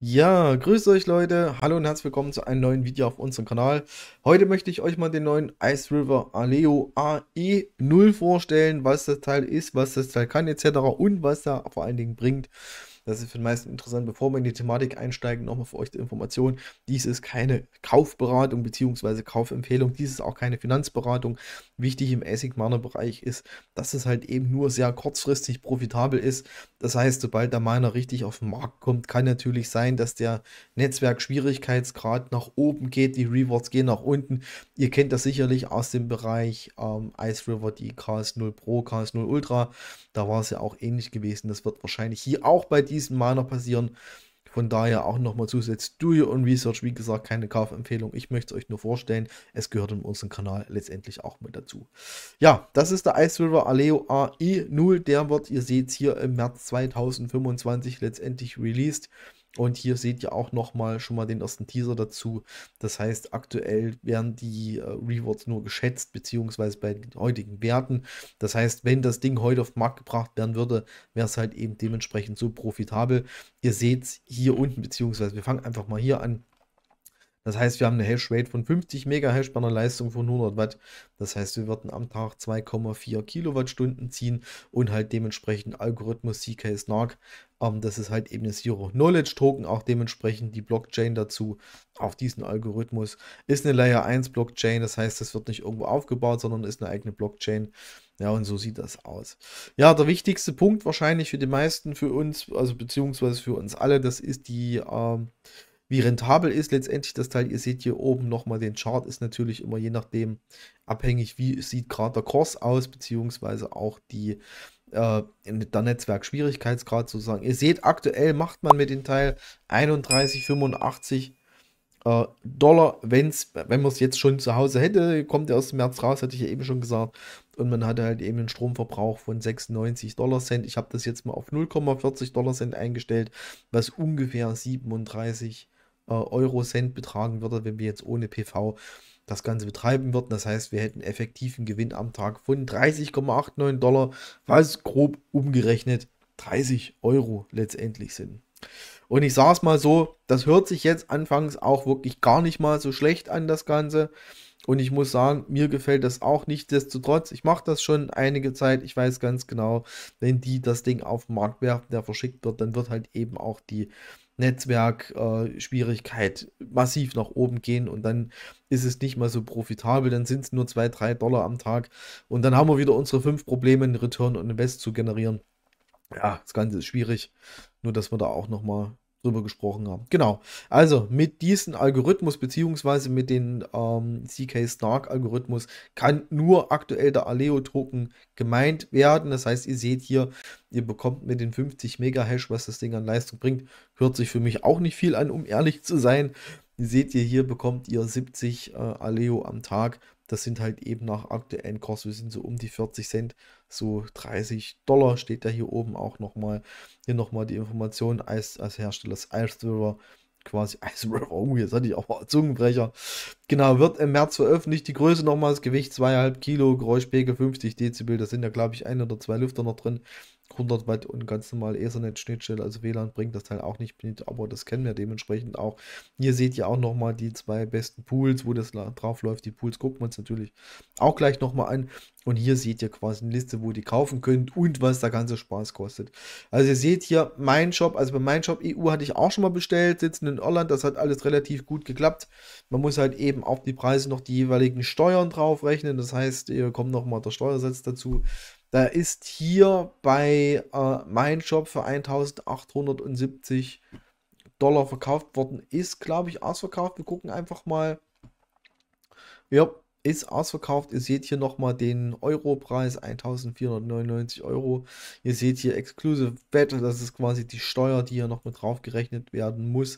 Ja, grüßt euch Leute, hallo und herzlich willkommen zu einem neuen Video auf unserem Kanal. Heute möchte ich euch mal den neuen Ice River Aleo AE0 vorstellen, was das Teil ist, was das Teil kann etc. und was er vor allen Dingen bringt. Das ist für die meisten interessant. Bevor wir in die Thematik einsteigen, nochmal für euch die Information. Dies ist keine Kaufberatung bzw. Kaufempfehlung. Dies ist auch keine Finanzberatung. Wichtig im ASIC-Miner-Bereich ist, dass es halt eben nur sehr kurzfristig profitabel ist. Das heißt, sobald der Miner richtig auf den Markt kommt, kann natürlich sein, dass der Netzwerk-Schwierigkeitsgrad nach oben geht, die Rewards gehen nach unten. Ihr kennt das sicherlich aus dem Bereich Ice River, die KS0 Pro, KS0 Ultra. Da war es ja auch ähnlich gewesen. Das wird wahrscheinlich hier auch bei diesem Miner passieren. Von daher auch nochmal zusätzlich Do Your Own Research. Wie gesagt, keine Kaufempfehlung. Ich möchte es euch nur vorstellen. Es gehört in unserem Kanal letztendlich auch mit dazu. Ja, das ist der Ice River Aleo AI0. Der wird, ihr seht es hier im März 2025 letztendlich released. Und hier seht ihr auch nochmal schon mal den ersten Teaser dazu. Das heißt, aktuell werden die Rewards nur geschätzt, beziehungsweise bei den heutigen Werten. Das heißt, wenn das Ding heute auf den Markt gebracht werden würde, wäre es halt eben dementsprechend so profitabel. Ihr seht es hier unten, beziehungsweise wir fangen einfach mal hier an. Das heißt, wir haben eine Hashrate von 50 Megahash bei einer Leistung von 100 Watt. Das heißt, wir würden am Tag 2,4 Kilowattstunden ziehen und halt dementsprechend Algorithmus CK-Snark. Das ist halt eben ein Zero Knowledge Token, auch dementsprechend die Blockchain dazu auf diesen Algorithmus. Ist eine Layer 1 Blockchain, das heißt, das wird nicht irgendwo aufgebaut, sondern ist eine eigene Blockchain. Ja, und so sieht das aus. Ja, der wichtigste Punkt wahrscheinlich für die meisten, für uns, also beziehungsweise für uns alle, das ist wie rentabel ist letztendlich das Teil. Ihr seht hier oben nochmal den Chart, ist natürlich immer je nachdem abhängig, wie sieht gerade der Kurs aus, beziehungsweise auch der Netzwerk-Schwierigkeitsgrad sozusagen. Ihr seht, aktuell macht man mit dem Teil 31,85 Dollar, wenn man es jetzt schon zu Hause hätte, kommt der aus dem März raus, hatte ich ja eben schon gesagt. Und man hatte halt eben einen Stromverbrauch von 96 Dollar Cent. Ich habe das jetzt mal auf 0,40 Dollar Cent eingestellt, was ungefähr 37 Euro Cent betragen würde, wenn wir jetzt ohne PV das Ganze betreiben würden. Das heißt, wir hätten effektiven Gewinn am Tag von 30,89 Dollar, was grob umgerechnet 30 Euro letztendlich sind. Und ich sage es mal so, das hört sich jetzt anfangs auch wirklich gar nicht mal so schlecht an, das Ganze. Und ich muss sagen, mir gefällt das auch nichtsdestotrotz. Ich mache das schon einige Zeit. Ich weiß ganz genau, wenn die das Ding auf den Markt werfen, der verschickt wird, dann wird halt eben auch die Netzwerk-Schwierigkeit massiv nach oben gehen und dann ist es nicht mal so profitabel. Dann sind es nur 2, 3 Dollar am Tag und dann haben wir wieder unsere 5 Probleme, einen Return und Invest zu generieren. Ja, das Ganze ist schwierig. Nur, dass wir da auch nochmal drüber gesprochen haben. Genau. Also mit diesem Algorithmus beziehungsweise mit dem CK-Snark-Algorithmus kann nur aktuell der Aleo-Token gemeint werden. Das heißt, ihr seht hier, ihr bekommt mit den 50 Megahash, was das Ding an Leistung bringt, hört sich für mich auch nicht viel an, um ehrlich zu sein. Seht ihr hier, bekommt ihr 70 Aleo am Tag. Das sind halt eben nach aktuellen Kurs, wir sind so um die 40 Cent, so 30 Dollar steht da hier oben auch nochmal. Hier nochmal die Information als Hersteller des Ice River, quasi Ice River, oh, jetzt hatte ich auch mal Zungenbrecher. Genau, wird im März veröffentlicht. Die Größe nochmal, das Gewicht 2,5 Kilo, Geräuschpegel 50 Dezibel. Da sind ja, glaube ich, ein oder zwei Lüfter noch drin. 100 Watt und ganz normal Ethernet-Schnittstelle, also WLAN bringt das Teil auch nicht mit, aber das kennen wir dementsprechend auch. Hier seht ihr auch nochmal die zwei besten Pools, wo das drauf läuft. Die Pools gucken wir uns natürlich auch gleich nochmal an. Und hier seht ihr quasi eine Liste, wo ihr die kaufen könnt und was der ganze Spaß kostet. Also ihr seht hier, mein Shop, also bei mein Shop EU hatte ich auch schon mal bestellt, sitzen in Irland, das hat alles relativ gut geklappt. Man muss halt eben auf die Preise noch die jeweiligen Steuern drauf rechnen, das heißt, hier kommt nochmal der Steuersatz dazu. Da ist hier bei mein Shop für 1870 Dollar verkauft worden, ist glaube ich ausverkauft. Wir gucken einfach mal. Ja, ist ausverkauft. Ihr seht hier nochmal den Europreis, 1499 Euro. Ihr seht hier Exclusive VAT, das ist quasi die Steuer, die hier noch mit drauf gerechnet werden muss.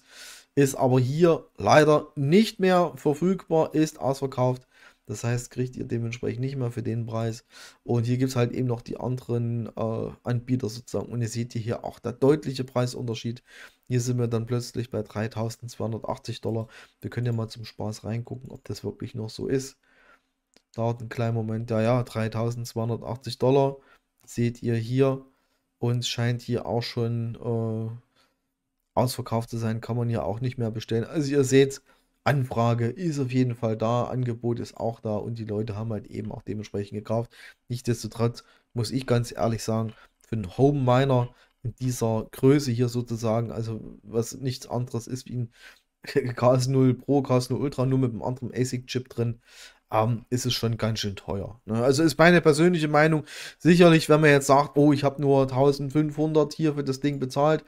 Ist aber hier leider nicht mehr verfügbar, ist ausverkauft. Das heißt, kriegt ihr dementsprechend nicht mehr für den Preis. Und hier gibt es halt eben noch die anderen Anbieter sozusagen. Und ihr seht hier auch der deutliche Preisunterschied. Hier sind wir dann plötzlich bei 3280 Dollar. Wir können ja mal zum Spaß reingucken, ob das wirklich noch so ist. Dauert einen kleinen Moment. Ja, ja, 3280 Dollar seht ihr hier. Und es scheint hier auch schon ausverkauft zu sein, kann man ja auch nicht mehr bestellen. Also ihr seht, Anfrage ist auf jeden Fall da, Angebot ist auch da und die Leute haben halt eben auch dementsprechend gekauft. Nichtsdestotrotz muss ich ganz ehrlich sagen, für einen Home Miner in dieser Größe hier sozusagen, also was nichts anderes ist wie ein KS0 Pro, KS0 Ultra, nur mit einem anderen ASIC-Chip drin, ist es schon ganz schön teuer. Ne? Also ist meine persönliche Meinung, sicherlich, wenn man jetzt sagt, oh, ich habe nur 1500 hier für das Ding bezahlt,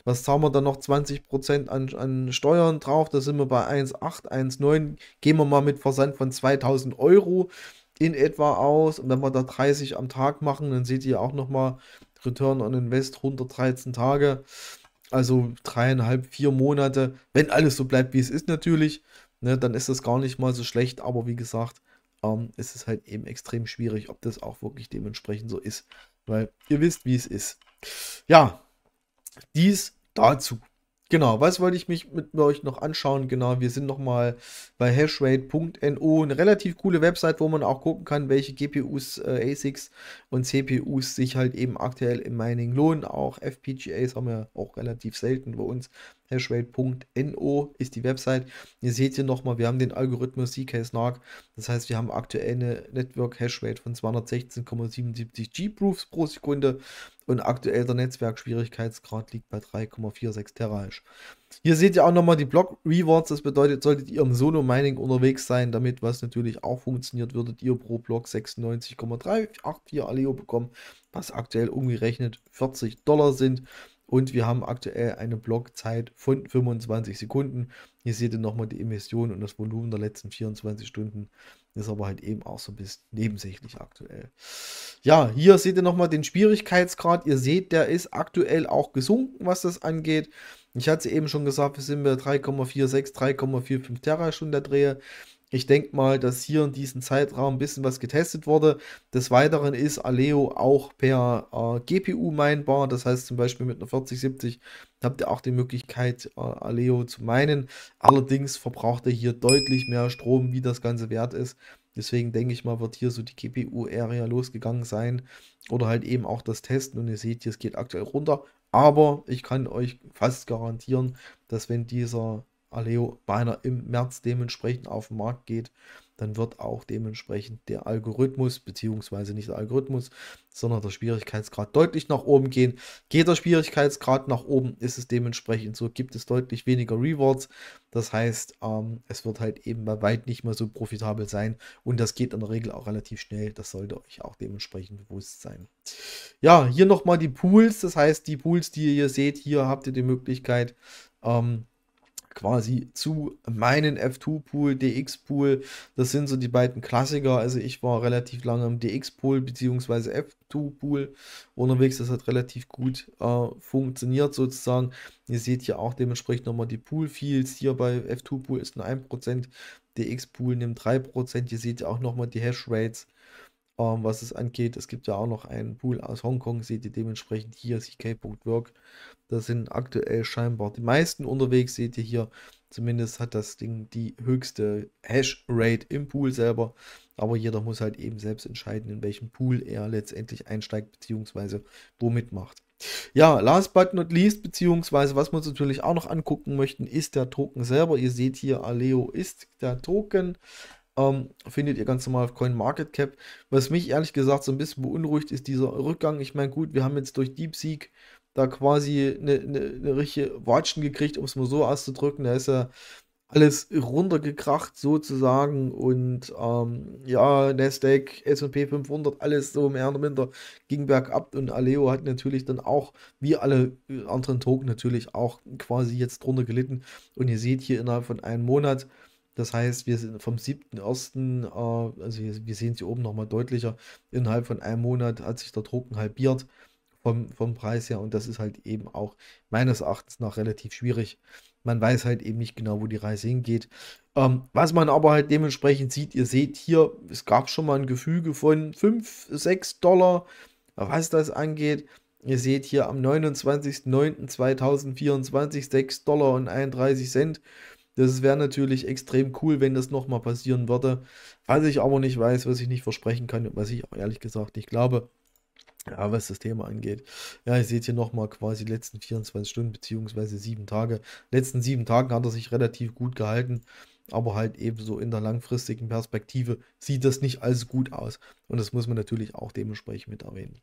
was zahlen wir dann noch 20% an Steuern drauf? Da sind wir bei 1,8, 1,9. Gehen wir mal mit Versand von 2000 Euro in etwa aus. Und wenn wir da 30 am Tag machen, dann seht ihr auch nochmal Return on Invest 113 Tage. Also 3,5, 4 Monate. Wenn alles so bleibt, wie es ist natürlich, ne, dann ist das gar nicht mal so schlecht. Aber wie gesagt, ist es halt eben extrem schwierig, ob das auch wirklich dementsprechend so ist. Weil ihr wisst, wie es ist. Ja, dies dazu. Genau, was wollte ich mich mit euch noch anschauen? Genau, wir sind nochmal bei hashrate.no, eine relativ coole Website, wo man auch gucken kann, welche GPUs, ASICs und CPUs sich halt eben aktuell im Mining lohnen. Auch FPGAs haben wir auch relativ selten bei uns. Hashrate.no ist die Website. Ihr seht hier nochmal, wir haben den Algorithmus CK-Snark. Das heißt, wir haben aktuell eine Network Hashrate von 216,77 G-Proofs pro Sekunde. Und aktuell der Netzwerkschwierigkeitsgrad liegt bei 3,46 Terahash. Hier seht ihr auch nochmal die Block-Rewards. Das bedeutet, solltet ihr im Solo-Mining unterwegs sein, damit was natürlich auch funktioniert, würdet ihr pro Block 96,384 Aleo bekommen, was aktuell umgerechnet $40 sind. Und wir haben aktuell eine Blockzeit von 25 Sekunden. Hier seht ihr nochmal die Emission und das Volumen der letzten 24 Stunden. Ist aber halt eben auch so ein bisschen nebensächlich aktuell. Ja, hier seht ihr nochmal den Schwierigkeitsgrad. Ihr seht, der ist aktuell auch gesunken, was das angeht. Ich hatte es eben schon gesagt, wir sind bei 3,46, 3,45 Terastunde der Drehe. Ich denke mal, dass hier in diesem Zeitraum ein bisschen was getestet wurde. Des Weiteren ist Aleo auch per GPU minebar. Das heißt zum Beispiel mit einer 4070 habt ihr auch die Möglichkeit, Aleo zu minen. Allerdings verbraucht er hier deutlich mehr Strom, wie das Ganze wert ist. Deswegen denke ich mal, wird hier so die GPU-Area losgegangen sein. Oder halt eben auch das Testen. Und ihr seht, hier, es geht aktuell runter. Aber ich kann euch fast garantieren, dass wenn dieser Aleo beinahe im März dementsprechend auf den Markt geht, dann wird auch dementsprechend der Algorithmus, beziehungsweise nicht der Algorithmus, sondern der Schwierigkeitsgrad deutlich nach oben gehen. Geht der Schwierigkeitsgrad nach oben, ist es dementsprechend so, gibt es deutlich weniger Rewards. Das heißt, es wird halt eben bei weit nicht mehr so profitabel sein und das geht in der Regel auch relativ schnell. Das sollte euch auch dementsprechend bewusst sein. Ja, hier nochmal die Pools, das heißt, die Pools, die ihr hier seht, hier habt ihr die Möglichkeit, quasi zu meinen F2-Pool, DX-Pool. Das sind so die beiden Klassiker. Also ich war relativ lange im DX-Pool bzw. F2-Pool unterwegs. Das hat relativ gut funktioniert sozusagen. Ihr seht hier auch dementsprechend nochmal die Pool-Fields. Hier bei F2-Pool ist nur 1%, DX-Pool nimmt 3%. Hier seht ihr auch nochmal die Hash-Rates. Was es angeht, es gibt ja auch noch einen Pool aus Hongkong, seht ihr dementsprechend hier ck.work. Da sind aktuell scheinbar die meisten unterwegs, seht ihr hier. Zumindest hat das Ding die höchste Hash-Rate im Pool selber. Aber jeder muss halt eben selbst entscheiden, in welchem Pool er letztendlich einsteigt, beziehungsweise wo mitmacht. Ja, last but not least, beziehungsweise was wir uns natürlich auch noch angucken möchten, ist der Token selber. Ihr seht hier, Aleo ist der Token. Findet ihr ganz normal auf CoinMarketCap. Was mich ehrlich gesagt so ein bisschen beunruhigt, ist dieser Rückgang. Ich meine, gut, wir haben jetzt durch DeepSeek da quasi eine richtige Watschen gekriegt, um es mal so auszudrücken. Da ist ja alles runtergekracht sozusagen und ja, Nasdaq, S&P 500, alles so mehr oder minder ging bergab und Aleo hat natürlich dann auch, wie alle anderen Token natürlich auch quasi jetzt drunter gelitten und ihr seht hier innerhalb von einem Monat, das heißt, wir sind vom 7.1., also wir sehen es hier oben nochmal deutlicher, innerhalb von einem Monat hat sich der Token halbiert vom Preis her und das ist halt eben auch meines Erachtens nach relativ schwierig. Man weiß halt eben nicht genau, wo die Reise hingeht. Was man aber halt dementsprechend sieht, ihr seht hier, es gab schon mal ein Gefüge von 5, 6 Dollar, was das angeht. Ihr seht hier am 29.09.2024 6 Dollar und 31 Cent. Das wäre natürlich extrem cool, wenn das nochmal passieren würde. Was ich aber nicht weiß, was ich nicht versprechen kann und was ich auch ehrlich gesagt nicht glaube, Ja, was das Thema angeht. Ja, ihr seht hier nochmal quasi die letzten 24 Stunden beziehungsweise 7 Tage. Letzten 7 Tagen hat er sich relativ gut gehalten, aber halt eben so in der langfristigen Perspektive sieht das nicht allzu gut aus. Und das muss man natürlich auch dementsprechend mit erwähnen.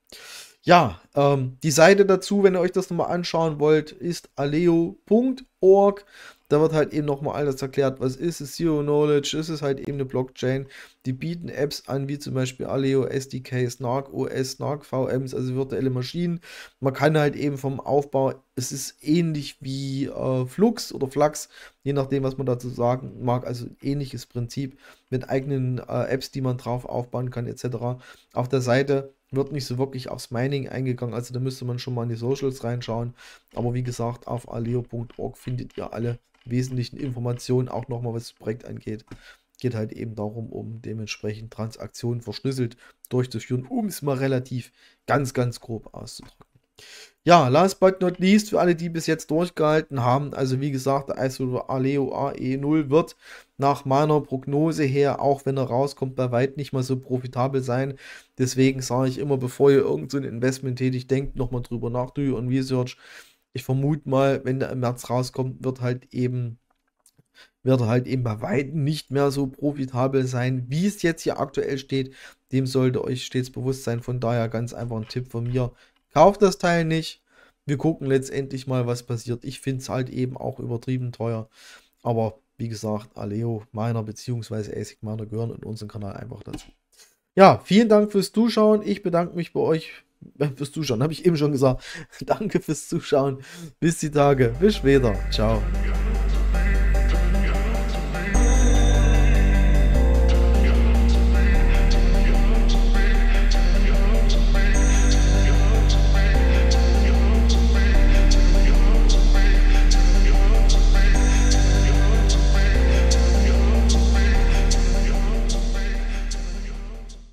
Ja, die Seite dazu, wenn ihr euch das nochmal anschauen wollt, ist aleo.org. Da wird halt eben nochmal alles erklärt, was ist es, Zero Knowledge, ist es halt eben eine Blockchain. Die bieten Apps an, wie zum Beispiel Aleo, SDK, Snark OS, Snark VMs, also virtuelle Maschinen. Man kann halt eben vom Aufbau, es ist ähnlich wie Flux oder Flux, je nachdem, was man dazu sagen mag, also ähnliches Prinzip mit eigenen Apps, die man drauf aufbauen kann, etc. Auf der Seite wird nicht so wirklich aufs Mining eingegangen, also da müsste man schon mal in die Socials reinschauen. Aber wie gesagt, auf aleo.org findet ihr alle wesentlichen Informationen, auch nochmal was das Projekt angeht. Geht halt eben darum, um dementsprechend Transaktionen verschlüsselt durchzuführen, um es mal relativ ganz grob auszudrücken. Ja, last but not least, für alle, die bis jetzt durchgehalten haben, also wie gesagt, der Aleo AE0 wird nach meiner Prognose her, auch wenn er rauskommt, bei weit nicht mal so profitabel sein. Deswegen sage ich immer, bevor ihr irgend so ein Investment tätigt, denkt nochmal drüber nach, do your own research. Ich vermute mal, wenn der im März rauskommt, wird er halt eben bei weitem nicht mehr so profitabel sein, wie es jetzt hier aktuell steht. Dem sollte euch stets bewusst sein. Von daher ganz einfach ein Tipp von mir. Kauft das Teil nicht. Wir gucken letztendlich mal, was passiert. Ich finde es halt eben auch übertrieben teuer. Aber wie gesagt, Aleo Miner bzw. ASIC Miner gehören in unserem Kanal einfach dazu. Ja, vielen Dank fürs Zuschauen. Ich bedanke mich bei euch fürs Zuschauen. Habe ich eben schon gesagt. Danke fürs Zuschauen. Bis die Tage. Bis später. Ciao.